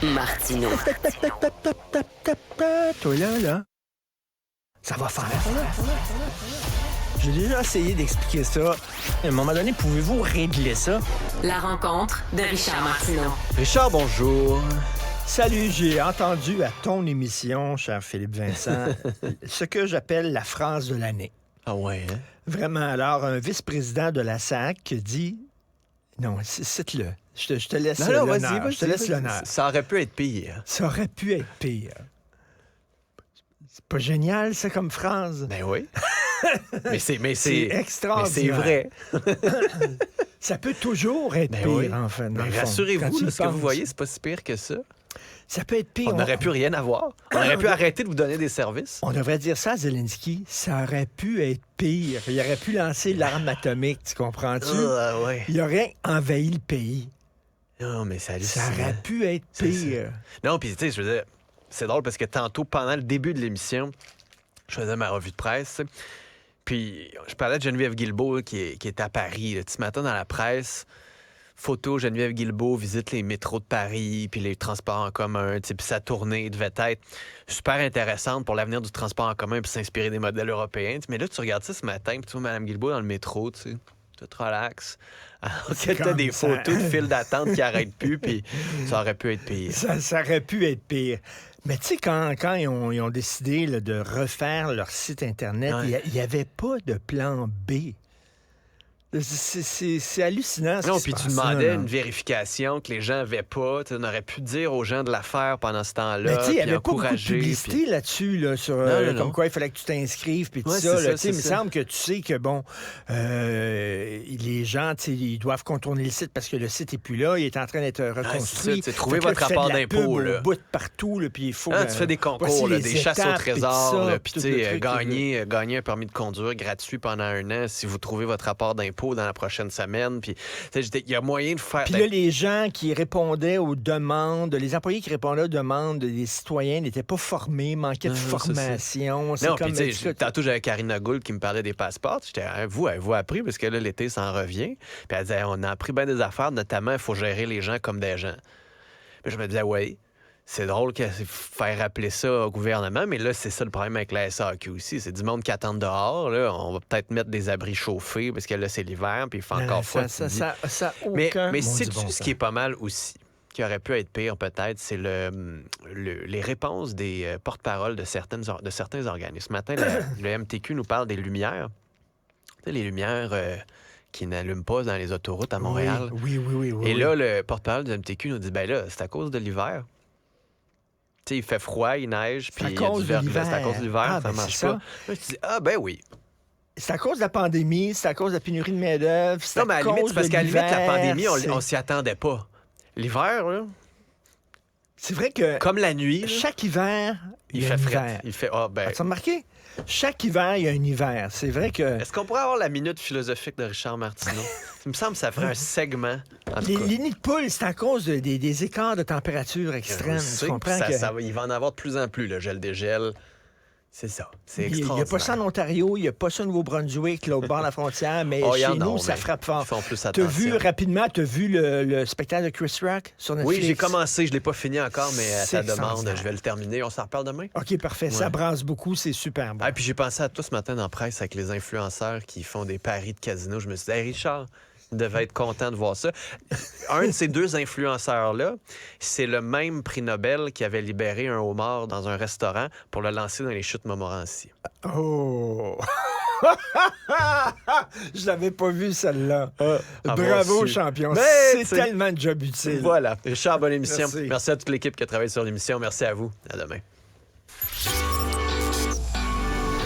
Martineau. Toi là. Ça va faire. J'ai déjà essayé d'expliquer ça. À un moment donné, pouvez-vous régler ça? La rencontre de Richard Martineau. Richard, bonjour. Salut, j'ai entendu à ton émission, cher Philippe Vincent, ce que j'appelle la phrase de l'année. Ah ouais, hein? Vraiment, alors, un vice-président de la SAC dit... Non, cite-le. Je te laisse l'honneur. Vas-y, je te laisse l'honneur. Ça aurait pu être pire. Ça aurait pu être pire. C'est pas génial, ça, comme phrase? Ben oui. mais c'est extraordinaire. Mais c'est vrai. Ça peut toujours être pire, oui. en fait. Mais rassurez-vous, ce que vous voyez, c'est pas si pire que ça. Ça peut être pire. On n'aurait pu rien avoir. On aurait pu arrêter de vous donner des services. On devrait dire ça à Zelensky. Ça aurait pu être pire. Il aurait pu lancer l'arme atomique, tu comprends-tu? Ouais. Il aurait envahi le pays. Non, mais ça aurait pu être pire. Non, puis tu sais, je veux dire, c'est drôle parce que tantôt, pendant le début de l'émission, je faisais ma revue de presse, tu sais, puis je parlais de Geneviève Guilbeault là, qui est à Paris. Là. Ce matin, dans la presse, photo, Geneviève Guilbeault visite les métros de Paris, puis les transports en commun, puis sa tournée devait être super intéressante pour l'avenir du transport en commun, puis s'inspirer des modèles européens. Mais là, tu regardes ça ce matin, puis tu vois Mme Guilbeault dans le métro, tu sais, tout relax. Alors que t'as des photos de files d'attente qui n'arrêtent plus, puis ça aurait pu être pire. Ça aurait pu être pire. Mais tu sais, quand ils ont décidé là, de refaire leur site Internet, il n'y avait pas de plan B. C'est hallucinant. Non, puis tu demandais une vérification que les gens n'avaient pas. On aurait pu dire aux gens de la faire pendant ce temps-là. Mais il n'y avait pas beaucoup de publicité là-dessus, là, sur comme quoi il fallait que tu t'inscrives, puis tout ça. Il me semble que tu sais que, bon, les gens, ils doivent contourner le site parce que le site n'est plus là, il est en train d'être reconstruit. Trouver votre rapport d'impôt. Au bout de partout, puis il faut... tu fais des concours, des chasses au trésor, puis gagner un permis de conduire gratuit pendant 1 an si vous trouvez votre rapport d'impôt dans la prochaine semaine. Puis, il y a moyen de faire... Puis là, les gens qui répondaient aux demandes, les employés qui répondaient aux demandes des citoyens n'étaient pas formés, manquaient de formation. Non, puis tu sais, tantôt, j'avais Karina Gould qui me parlait des passeports. J'étais, avez-vous appris? Parce que là, l'été, ça en revient. Puis elle disait, on a appris bien des affaires, notamment, il faut gérer les gens comme des gens. Puis je me disais, oui. C'est drôle que faire rappeler ça au gouvernement, mais là, c'est ça le problème avec la SAQ aussi. C'est du monde qui attend dehors. Là. On va peut-être mettre des abris chauffés parce que là, c'est l'hiver, puis il fait encore froid. Mais sais-tu ce qui est pas mal aussi, qui aurait pu être pire peut-être, c'est les réponses des porte-paroles de certains organismes. Ce matin, le MTQ nous parle des lumières. Tu sais, les lumières... qui n'allument pas dans les autoroutes à Montréal. Oui. Et là, le porte-parole du MTQ nous dit, ben là, c'est à cause de l'hiver. Tu sais, il fait froid, il neige, puis il y a du verglas. C'est à cause de l'hiver, ça marche pas. Là, je dis, ben oui. C'est à cause de la pandémie, c'est à cause de la pénurie de main-d'œuvre. Non, mais à la limite, c'est parce qu'à la limite, la pandémie, on s'y attendait pas. L'hiver, là. C'est vrai que. Comme la nuit. Chaque hiver, il fait frais. Il fait. As-tu remarqué? Chaque hiver, il y a un hiver. C'est vrai que... Est-ce qu'on pourrait avoir la minute philosophique de Richard Martineau? Il me semble que ça ferait un segment. Les nids de poules, c'est à cause des écarts de température extrêmes. Tu comprends il va en avoir de plus en plus, le gel dégel. C'est ça. C'est extraordinaire. Il n'y a pas ça en Ontario, il n'y a pas ça au Nouveau-Brunswick, l'autre bord de la frontière, mais chez nous, ça frappe fort. T'as vu le spectacle de Chris Rock sur Netflix? Oui, j'ai commencé, je ne l'ai pas fini encore, mais à ta demande, je vais le terminer. On s'en reparle demain? OK, parfait. Ouais. Ça brasse beaucoup, c'est super bon. Puis j'ai pensé à toi ce matin dans la presse avec les influenceurs qui font des paris de casino. Je me suis dit, hey, Richard, il devait être content de voir ça. Un de ces 2 influenceurs-là, c'est le même prix Nobel qui avait libéré un homard dans un restaurant pour le lancer dans les chutes Montmorency. Oh! Je l'avais pas vu, celle-là. Bravo, champion. C'est tellement de job utile. Voilà. Richard, bonne émission. Merci. Merci à toute l'équipe qui a travaillé sur l'émission. Merci à vous. À demain.